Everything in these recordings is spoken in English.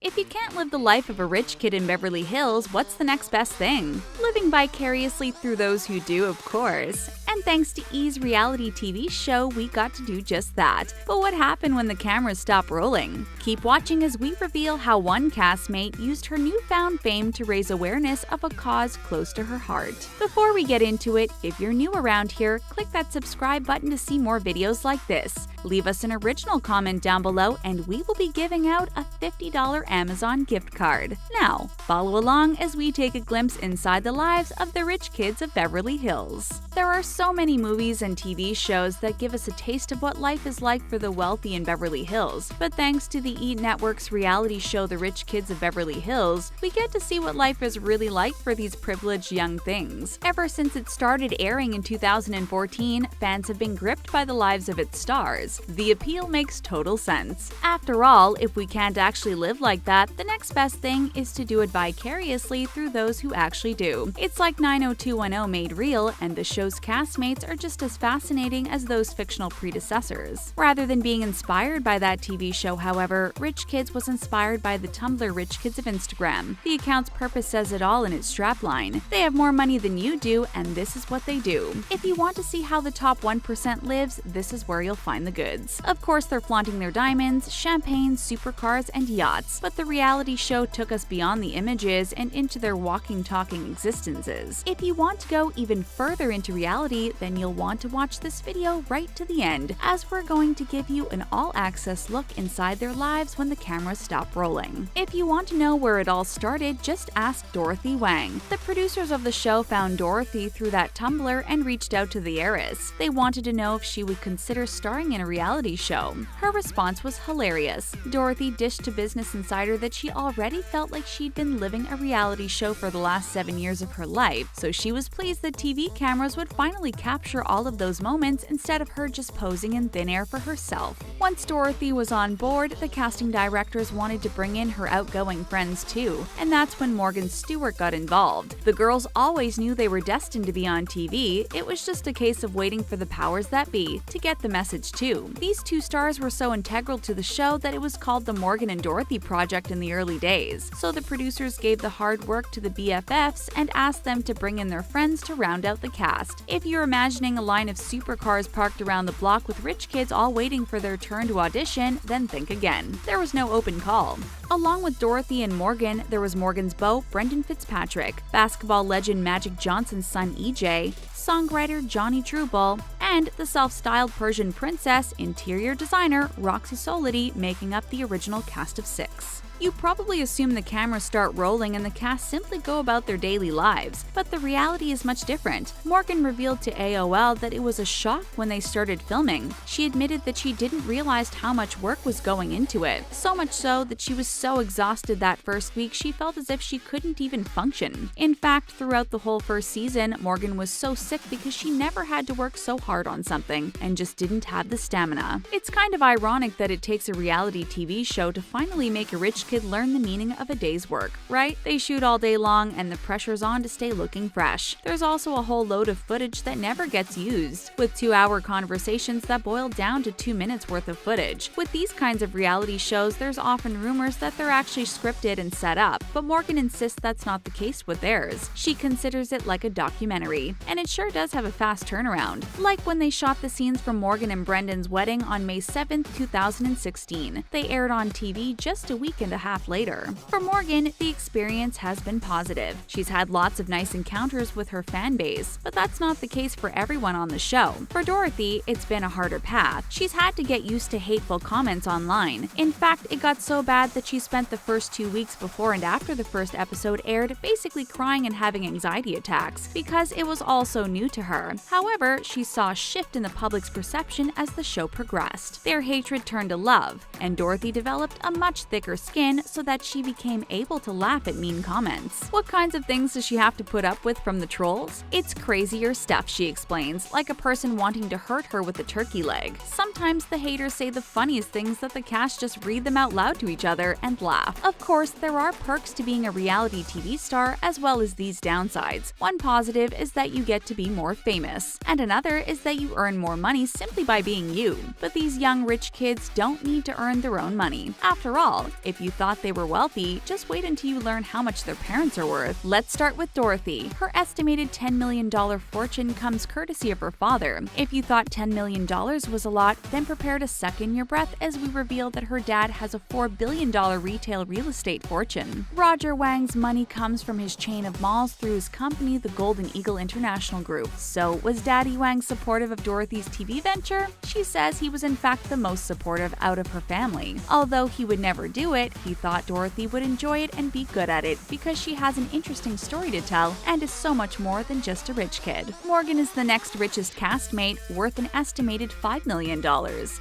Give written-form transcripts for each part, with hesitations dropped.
If you can't live the life of a rich kid in Beverly Hills, what's the next best thing? Living vicariously through those who do, of course. And thanks to E's reality TV show, we got to do just that. But what happened when the cameras stopped rolling? Keep watching as we reveal how one castmate used her newfound fame to raise awareness of a cause close to her heart. Before we get into it, if you're new around here, click that subscribe button to see more videos like this. Leave us an original comment down below and we will be giving out a $50 Amazon gift card. Now, follow along as we take a glimpse inside the lives of the rich kids of Beverly Hills. There are so many movies and TV shows that give us a taste of what life is like for the wealthy in Beverly Hills, but thanks to the E! Network's reality show The Rich Kids of Beverly Hills, we get to see what life is really like for these privileged young things. Ever since it started airing in 2014, fans have been gripped by the lives of its stars. The appeal makes total sense. After all, if we can't actually live like that, the next best thing is to do it vicariously through those who actually do. It's like 90210 made real, and the show's castmates are just as fascinating as those fictional predecessors. Rather than being inspired by that TV show, however, Rich Kids was inspired by the Tumblr Rich Kids of Instagram. The account's purpose says it all in its strapline. They have more money than you do, and this is what they do. If you want to see how the top 1% lives, this is where you'll find the goods. Of course, they're flaunting their diamonds, champagne, supercars, and yachts, but the reality show took us beyond the images and into their walking, talking existences. If you want to go even further into reality, then you'll want to watch this video right to the end, as we're going to give you an all-access look inside their lives when the cameras stop rolling. If you want to know where it all started, just ask Dorothy Wang. The producers of the show found Dorothy through that Tumblr and reached out to the heiress. They wanted to know if she would consider starring in a reality show. Her response was hilarious. Dorothy dished to Business Insider that she already felt like she'd been living a reality show for the last 7 years of her life, so she was pleased that TV cameras would finally capture all of those moments instead of her just posing in thin air for herself. Once Dorothy was on board, the casting directors wanted to bring in her outgoing friends too, and that's when Morgan Stewart got involved. The girls always knew they were destined to be on TV, it was just a case of waiting for the powers that be to get the message too. These two stars were so integral to the show that it was called the Morgan and Dorothy Project in the early days, so the producers gave the hard work to the BFFs and asked them to bring in their friends to round out the cast. If you're imagining a line of supercars parked around the block with rich kids all waiting for their turn to audition, then think again. There was no open call. Along with Dorothy and Morgan, there was Morgan's beau, Brendan Fitzpatrick, basketball legend Magic Johnson's son EJ, songwriter Johnny Trueball, and the self-styled Persian princess, interior designer Roxy Solity, making up the original cast of 6. You probably assume the cameras start rolling and the cast simply go about their daily lives, but the reality is much different. Morgan revealed to AOL that it was a shock when they started filming. She admitted that she didn't realize how much work was going into it, so much so that she was so exhausted that first week she felt as if she couldn't even function. In fact, throughout the whole first season, Morgan was so sick because she never had to work so hard on something and just didn't have the stamina. It's kind of ironic that it takes a reality TV show to finally make a rich kid learn the meaning of a day's work, right? They shoot all day long and the pressure's on to stay looking fresh. There's also a whole load of footage that never gets used, with 2-hour conversations that boil down to 2 minutes worth of footage. With these kinds of reality shows, there's often rumors that they're actually scripted and set up, but Morgan insists that's not the case with theirs. She considers it like a documentary, and it sure does have a fast turnaround, like when they shot the scenes from Morgan and Brendan's wedding on May 7, 2016. They aired on TV just a week and a half later. For Morgan, the experience has been positive. She's had lots of nice encounters with her fan base, but that's not the case for everyone on the show. For Dorothy, it's been a harder path. She's had to get used to hateful comments online. In fact, it got so bad that she spent the first 2 weeks before and after the first episode aired basically crying and having anxiety attacks because it was all so new to her. However, she saw a shift in the public's perception as the show progressed. Their hatred turned to love, and Dorothy developed a much thicker skin so that she became able to laugh at mean comments. What kinds of things does she have to put up with from the trolls? It's crazier stuff, she explains, like a person wanting to hurt her with a turkey leg. Sometimes the haters say the funniest things that the cast just read them out loud to each other and laugh. Of course, there are perks to being a reality TV star as well as these downsides. One positive is that you get to be more famous, and another is that you earn more money simply by being you. But these young rich kids don't need to earn their own money. After all, if you thought they were wealthy, just wait until you learn how much their parents are worth. Let's start with Dorothy. Her estimated $10 million fortune comes courtesy of her father. If you thought $10 million was a lot, then prepare to suck in your breath as we reveal that her dad has a $4 billion retail real estate fortune. Roger Wang's money comes from his chain of malls through his company, the Golden Eagle International Group. So, was Daddy Wang supportive of Dorothy's TV venture? She says he was in fact the most supportive out of her family. Although he would never do it, he thought Dorothy would enjoy it and be good at it because she has an interesting story to tell and is so much more than just a rich kid. Morgan is the next richest castmate, worth an estimated $5 million.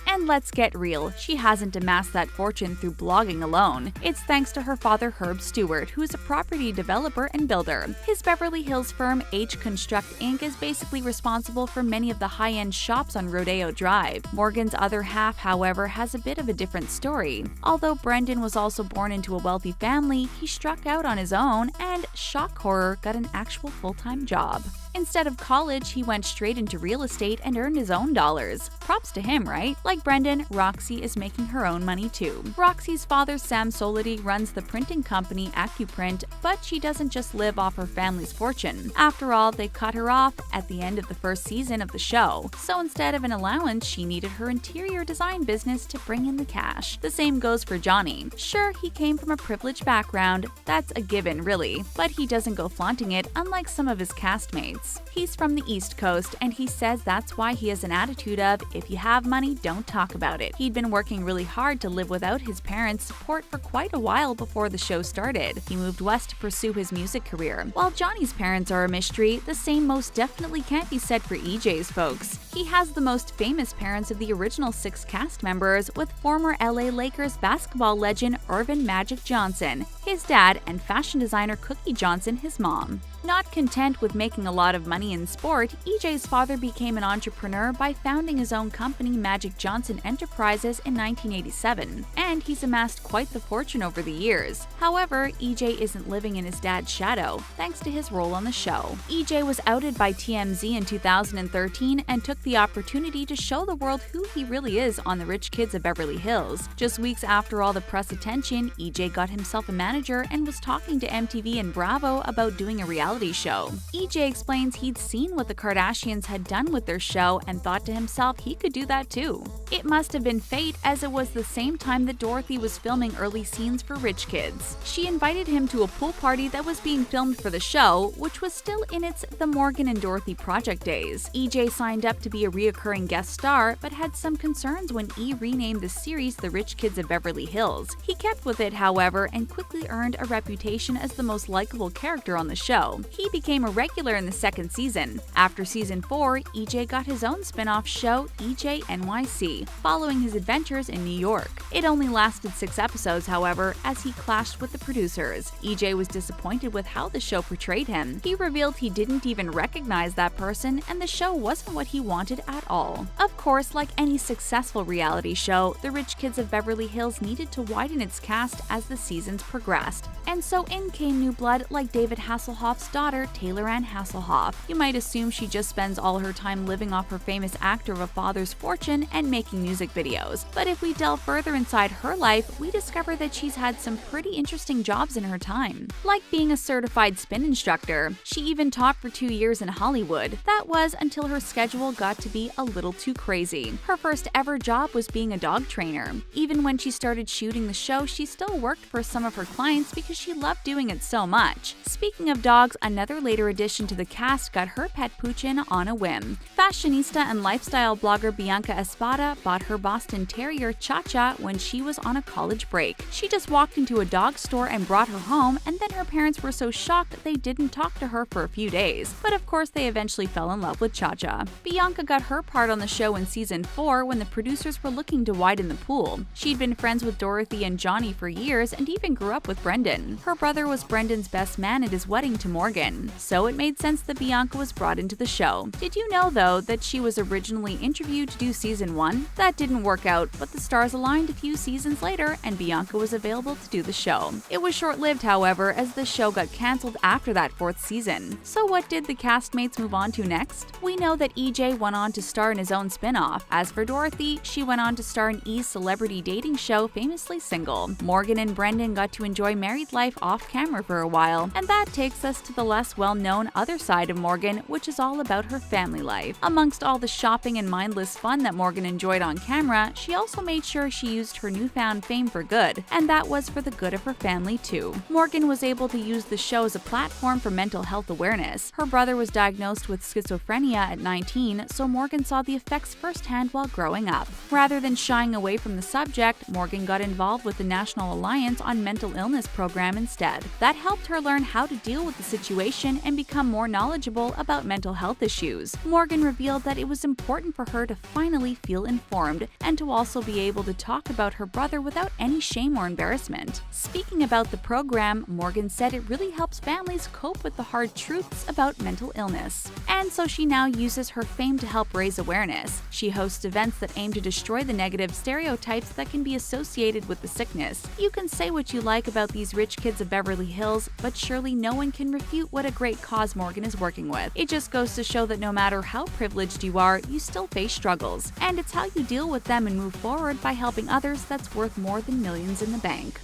And let's get real, she hasn't amassed that fortune through blogging alone. It's thanks to her father Herb Stewart, who is a property developer and builder. His Beverly Hills firm H Construct Inc. is basically responsible for many of the high-end shops on Rodeo Drive. Morgan's other half, however, has a bit of a different story. Although Brendan was also born into a wealthy family, he struck out on his own and, shock horror, got an actual full-time job. Instead of college, he went straight into real estate and earned his own dollars. Props to him, right? Like Brendan, Roxy is making her own money too. Roxy's father, Sam Solity, runs the printing company AccuPrint, but she doesn't just live off her family's fortune. After all, they cut her off at the end of the first season of the show. So instead of an allowance, she needed her interior design business to bring in the cash. The same goes for Johnny. Sure, he came from a privileged background, that's a given really, but he doesn't go flaunting it unlike some of his castmates. He's from the East Coast, and he says that's why he has an attitude of, if you have money, don't talk about it. He'd been working really hard to live without his parents' support for quite a while before the show started. He moved west to pursue his music career. While Johnny's parents are a mystery, the same most definitely can't be said for EJ's folks. He has the most famous parents of the original 6 cast members, with former LA Lakers basketball legend Irvin Magic Johnson, his dad, and fashion designer Cookie Johnson, his mom. Not content with making a lot of money in sport, EJ's father became an entrepreneur by founding his own company Magic Johnson Enterprises in 1987, and he's amassed quite the fortune over the years. However, EJ isn't living in his dad's shadow, thanks to his role on the show. EJ was outed by TMZ in 2013 and took the opportunity to show the world who he really is on the Rich Kids of Beverly Hills. Just weeks after all the press attention, EJ got himself a manager and was talking to MTV and Bravo about doing a reality show. EJ explains he'd seen what the Kardashians had done with their show and thought to himself he could do that too. It must have been fate, as it was the same time that Dorothy was filming early scenes for Rich Kids. She invited him to a pool party that was being filmed for the show, which was still in its The Morgan and Dorothy project days. EJ signed up to be a reoccurring guest star, but had some concerns when E renamed the series The Rich Kids of Beverly Hills. He kept with it, however, and quickly earned a reputation as the most likable character on the show. He became a regular in the second season. After season 4, EJ got his own spin-off show, EJ NYC, following his adventures in New York. It only lasted 6 episodes, however, as he clashed with the producers. EJ was disappointed with how the show portrayed him. He revealed he didn't even recognize that person, and the show wasn't what he wanted at all. Of course, like any successful reality show, The Rich Kids of Beverly Hills needed to widen its cast as the seasons progressed. And so in came new blood like David Hasselhoff's daughter, Taylor Ann Hasselhoff. You might assume she just spends all her time living off her famous actor of a father's fortune and making music videos. But if we delve further inside her life, we discover that she's had some pretty interesting jobs in her time. Like being a certified spin instructor. She even taught for 2 years in Hollywood. That was until her schedule got to be a little too crazy. Her first ever job was being a dog trainer. Even when she started shooting the show, she still worked for some of her clients because she loved doing it so much. Speaking of dogs, another later addition to the cast got her pet Puchin on a whim. Fashionista and lifestyle blogger Bianca Espada bought her Boston Terrier Cha-Cha when she was on a college break. She just walked into a dog store and brought her home, and then her parents were so shocked they didn't talk to her for a few days. But of course, they eventually fell in love with Cha-Cha. Bianca got her part on the show in season 4 when the producers were looking to widen the pool. She'd been friends with Dorothy and Johnny for years and even grew up with Brendan. Her brother was Brendan's best man at his wedding to Morgan. Morgan, so it made sense that Bianca was brought into the show. Did you know, though, that she was originally interviewed to do season 1? That didn't work out, but the stars aligned a few seasons later and Bianca was available to do the show. It was short-lived, however, as the show got cancelled after that 4th season. So what did the castmates move on to next? We know that EJ went on to star in his own spin-off. As for Dorothy, she went on to star in E's celebrity dating show Famously Single. Morgan and Brendan got to enjoy married life off-camera for a while, and that takes us to the less well-known other side of Morgan, which is all about her family life. Amongst all the shopping and mindless fun that Morgan enjoyed on camera, she also made sure she used her newfound fame for good, and that was for the good of her family too. Morgan was able to use the show as a platform for mental health awareness. Her brother was diagnosed with schizophrenia at 19, so Morgan saw the effects firsthand while growing up. Rather than shying away from the subject, Morgan got involved with the National Alliance on Mental Illness program instead. That helped her learn how to deal with the situation and become more knowledgeable about mental health issues. Morgan revealed that it was important for her to finally feel informed and to also be able to talk about her brother without any shame or embarrassment. Speaking about the program, Morgan said it really helps families cope with the hard truths about mental illness. And so she now uses her fame to help raise awareness. She hosts events that aim to destroy the negative stereotypes that can be associated with the sickness. You can say what you like about these rich kids of Beverly Hills, but surely no one can refute what a great cause Morgan is working with. It just goes to show that no matter how privileged you are, you still face struggles. And it's how you deal with them and move forward by helping others that's worth more than millions in the bank.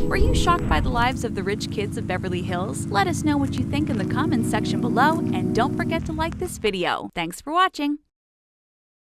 Were you shocked by the lives of the rich kids of Beverly Hills? Let us know what you think in the comments section below, and don't forget to like this video. Thanks for watching!